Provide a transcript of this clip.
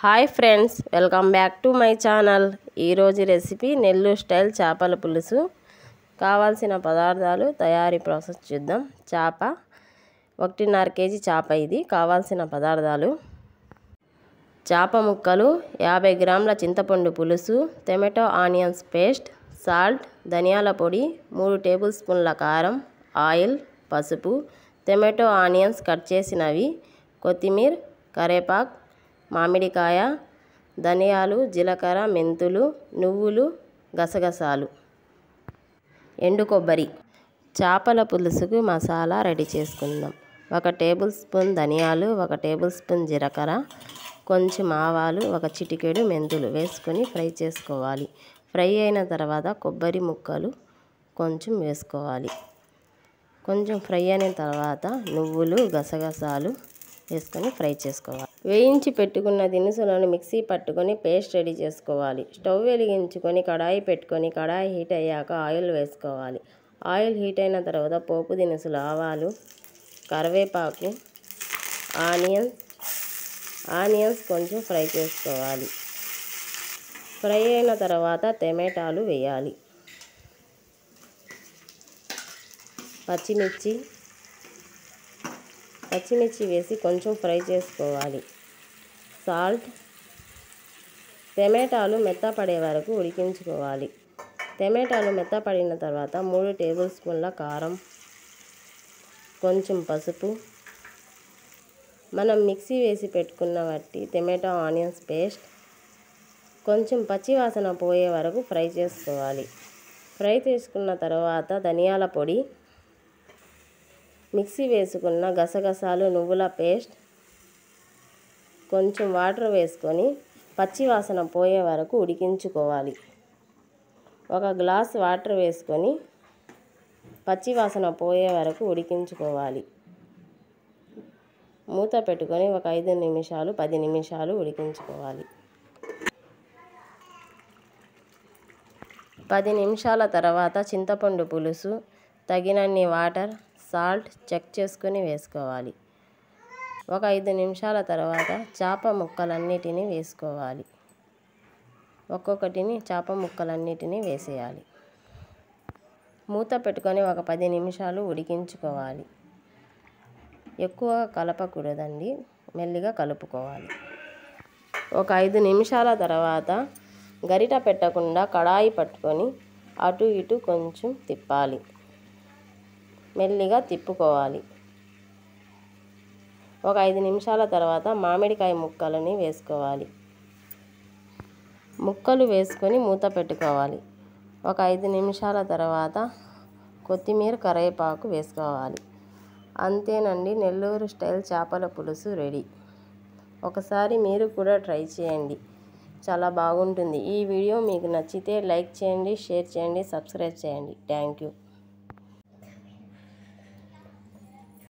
Hi friends, welcome back to my channel. ఈరోజు recipe Nellore style చేపల పులుసు. కావాల్సిన పదార్థాలు, తయారీ ప్రాసెస్ చూద్దాం. చేప 1.5 kg చేప. ఇది కావాల్సిన పదార్థాలు: చేప ముక్కలు, 50 గ్రాముల చింతపండు పులుసు, టొమాటో ఆనియన్స్ పేస్ట్, సాల్ట్, ధనియాల పొడి, 3 టేబుల్ స్పూన్ల కారం, ఆయిల్, పసుపు, టొమాటో ఆనియన్స్ కట్ చేసినవి, కొత్తిమీర, కరివేపాకు, మామిడికాయ, ధనియాలు, జీలకర్ర, మెంతులు, నువ్వులు, గసగసాలు, ఎండు కొబ్బరి. చేపల పులుసుకు మసాలా రెడీ చేసుకుందాం. 1 టేబుల్ స్పూన్ ధనియాలు, 1 టేబుల్ స్పూన్ జీలకర్ర, కొంచెం ఆవాలు, 1 చిటికెడు మెంతులు వేసుకొని ఫ్రై చేసుకోవాలి. ఫ్రై అయిన తర్వాత కొబ్బరి ముక్కలు కొంచెం వేసుకోవాలి. కొంచెం ఫ్రై అయిన తర్వాత నువ్వులు, గసగసాలు వేసుకొని ఫ్రై చేసుకోవాలి. వేయించి పెట్టుకున్న దినుసులను మిక్సీ పట్టుకొని పేస్ట్ రెడీ చేసుకోవాలి. స్టవ్ వెలిగించుకొని కడాయి పెట్టుకొని కడాయి హీట్ అయ్యాక ఆయిల్ వేసుకోవాలి. ఆయిల్ హీట్ అయిన తర్వాత పోపు దినుసులు, ఆవాలు, కరివేపాకు, ఆనియన్స్ కొంచెం ఫ్రై చేసుకోవాలి. ఫ్రై అయిన తర్వాత టమాటాలు వేయాలి. పచ్చిమిర్చి వేసి కొంచెం ఫ్రై చేసుకోవాలి. సాల్ట్, టమాటాలు మెత్తపడే వరకు ఉడికించుకోవాలి. టమాటాలు మెత్తపడిన తర్వాత 3 టేబుల్ స్పూన్ల కారం, కొంచెం పసుపు, మనం మిక్సీ వేసి పెట్టుకున్న టమాటో ఆనియన్స్ పేస్ట్ కొంచెం పచ్చివాసన పోయే వరకు ఫ్రై చేసుకోవాలి. ఫ్రై చేసుకున్న తర్వాత ధనియాల పొడి, మిక్సీ వేసుకున్న గసగసాలు, నువ్వుల పేస్ట్, కొంచెం వాటర్ వేసుకొని పచ్చివాసన పోయే వరకు ఉడికించుకోవాలి. 1 గ్లాస్ వాటర్ వేసుకొని పచ్చివాసన పోయే వరకు ఉడికించుకోవాలి. మూత పెట్టుకొని 5 నిమిషాలు 10 నిమిషాలు ఉడికించుకోవాలి. 10 నిమిషాల తర్వాత చింతపండు పులుసు, తగినన్ని వాటర్, సాల్ట్ చెక్ చేసుకొని వేసుకోవాలి. 5 నిమిషాల తర్వాత చేప ముక్కలన్నిటినీ వేసుకోవాలి. ఒక్కొక్కటిని చేప ముక్కలన్నిటినీ వేసేయాలి. మూత పెట్టుకొని 10 నిమిషాలు ఉడికించుకోవాలి. ఎక్కువ కలపకూడదండి, మెల్లిగా కలుపుకోవాలి. 5 నిమిషాల తర్వాత గరిట పెట్టకుండా కడాయి పట్టుకొని అటు ఇటు కొంచెం తిప్పాలి. మెల్లిగా తిప్పుకోవాలి. 5 నిమిషాల తర్వాత మామిడికాయ ముక్కలని వేసుకోవాలి. ముక్కలు వేసుకొని మూత పెట్టుకోవాలి. 5 నిమిషాల తర్వాత కొత్తిమీర, కరివేపాకు వేసుకోవాలి. అంతేనండి, నెల్లూరు స్టైల్ చేపల పులుసు రెడీ. ఒకసారి మీరు కూడా ట్రై చేయండి, చాలా బాగుంటుంది. ఈ వీడియో మీకు నచ్చితే లైక్ చేయండి, షేర్ చేయండి, సబ్స్క్రైబ్ చేయండి. Thank you.